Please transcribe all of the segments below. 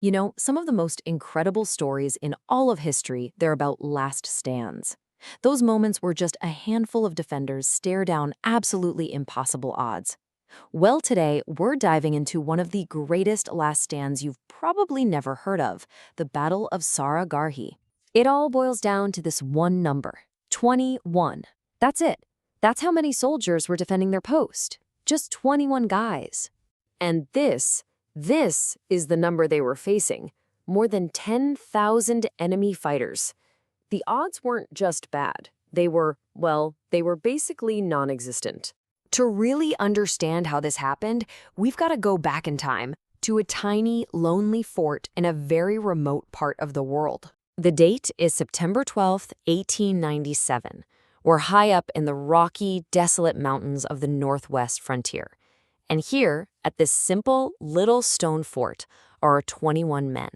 You know, some of the most incredible stories in all of history, they're about last stands. Those moments where just a handful of defenders stare down absolutely impossible odds. Well, today, we're diving into one of the greatest last stands you've probably never heard of, the Battle of Sara Garhi. It all boils down to this one number, 21. That's it. That's how many soldiers were defending their post. Just 21 guys. And this is the number they were facing. More than 10,000 enemy fighters. The odds weren't just bad. They were basically non-existent. To really understand how this happened, we've got to go back in time to a tiny, lonely fort in a very remote part of the world. The date is September 12th, 1897. We're high up in the rocky, desolate mountains of the northwest frontier. And here, at this simple, little stone fort, are 21 men.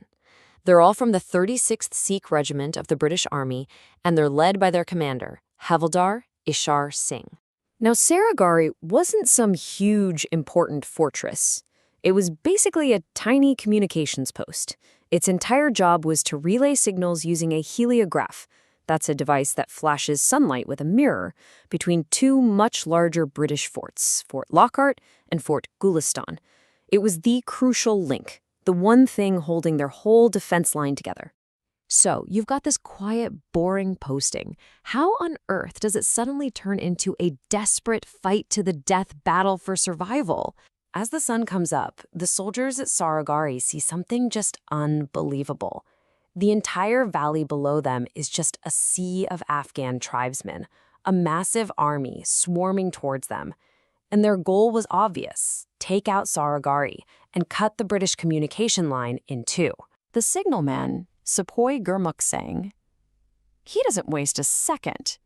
They're all from the 36th Sikh Regiment of the British Army, and they're led by their commander, Havildar Ishar Singh. Now, Sara Garhi wasn't some huge, important fortress. It was basically a tiny communications post. Its entire job was to relay signals using a heliograph. That's a device that flashes sunlight with a mirror between two much larger British forts, Fort Lockhart and Fort Gulistan. It was the crucial link, the one thing holding their whole defense line together. So, you've got this quiet, boring posting. How on earth does it suddenly turn into a desperate fight-to-the-death battle for survival? As the sun comes up, the soldiers at Sara Garhi see something just unbelievable. The entire valley below them is just a sea of Afghan tribesmen, a massive army swarming towards them. And their goal was obvious: take out Sara Garhi and cut the British communication line in two. The signalman, Sepoy Gurmukh Singh, he doesn't waste a second.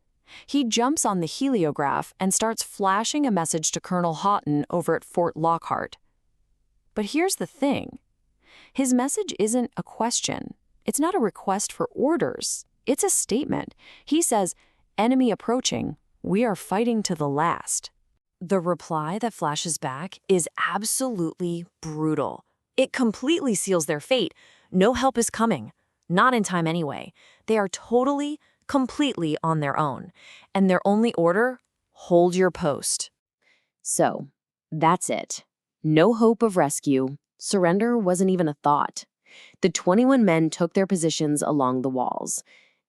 He jumps on the heliograph and starts flashing a message to Colonel Houghton over at Fort Lockhart. But here's the thing. His message isn't a question. It's not a request for orders. It's a statement. He says, "Enemy approaching. We are fighting to the last." The reply that flashes back is absolutely brutal. It completely seals their fate. No help is coming. Not in time anyway. They are totally, completely on their own. And their only order? Hold your post. So, that's it. No hope of rescue. Surrender wasn't even a thought. The 21 men took their positions along the walls.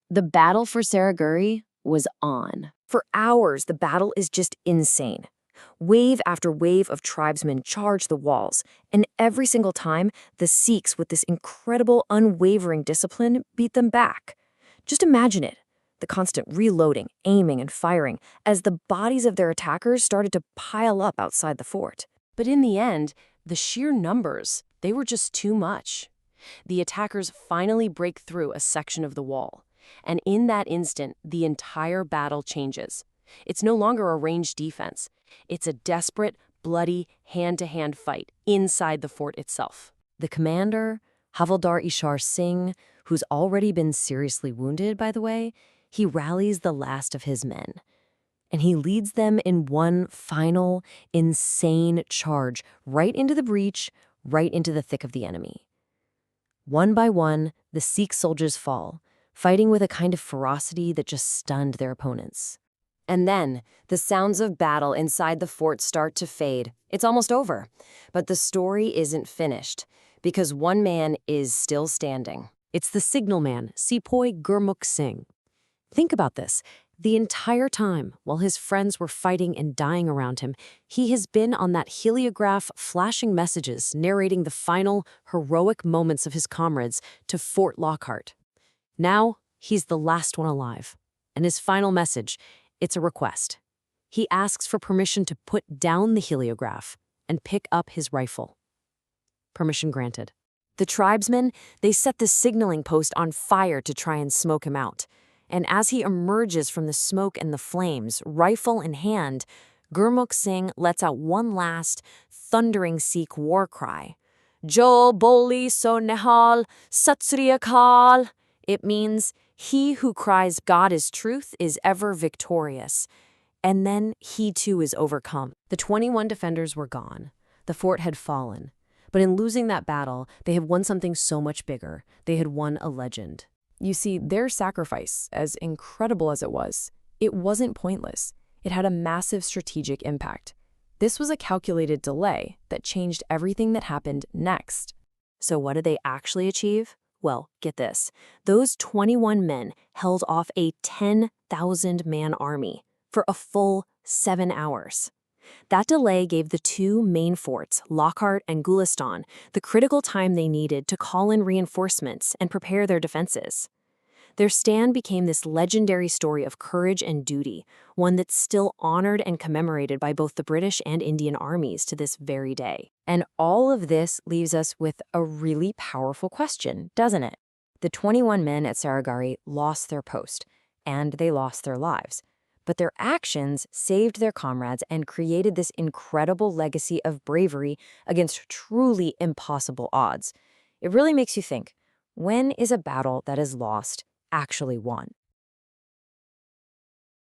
The battle for Sara Garhi was on. For hours, the battle is just insane. Wave after wave of tribesmen charge the walls, and every single time, the Sikhs, with this incredible, unwavering discipline, beat them back. Just imagine it, the constant reloading, aiming, and firing, as the bodies of their attackers started to pile up outside the fort. But in the end, the sheer numbers, they were just too much. The attackers finally break through a section of the wall, and in that instant, the entire battle changes. It's no longer a ranged defense. It's a desperate, bloody, hand-to-hand fight inside the fort itself. The commander, Havildar Ishar Singh, who's already been seriously wounded, by the way, he rallies the last of his men. And he leads them in one final, insane charge right into the breach, right into the thick of the enemy. One by one, the Sikh soldiers fall, fighting with a kind of ferocity that just stunned their opponents. And then, the sounds of battle inside the fort start to fade. It's almost over. But the story isn't finished, because one man is still standing. It's the signalman, Sepoy Gurmukh Singh. Think about this. The entire time, while his friends were fighting and dying around him, he has been on that heliograph flashing messages narrating the final, heroic moments of his comrades to Fort Lockhart. Now, he's the last one alive. And his final message, it's a request. He asks for permission to put down the heliograph and pick up his rifle. Permission granted. The tribesmen, they set the signaling post on fire to try and smoke him out. And as he emerges from the smoke and the flames, rifle in hand, Gurmukh Singh lets out one last, thundering Sikh war cry. Jo boli so nihal, Sat Sri Akal. It means, he who cries God is truth is ever victorious. And then he too is overcome. The 21 defenders were gone. The fort had fallen. But in losing that battle, they have won something so much bigger. They had won a legend. You see, their sacrifice, as incredible as it wasn't pointless. It had a massive strategic impact. This was a calculated delay that changed everything that happened next. So what did they actually achieve? Well, get this. Those 21 men held off a 10,000-man army for a full 7 hours. That delay gave the two main forts, Lockhart and Gulistan, the critical time they needed to call in reinforcements and prepare their defenses. Their stand became this legendary story of courage and duty, one that's still honored and commemorated by both the British and Indian armies to this very day. And all of this leaves us with a really powerful question, doesn't it? The 21 men at Sarigari lost their post, and they lost their lives. But their actions saved their comrades and created this incredible legacy of bravery against truly impossible odds. It really makes you think, when is a battle that is lost actually won?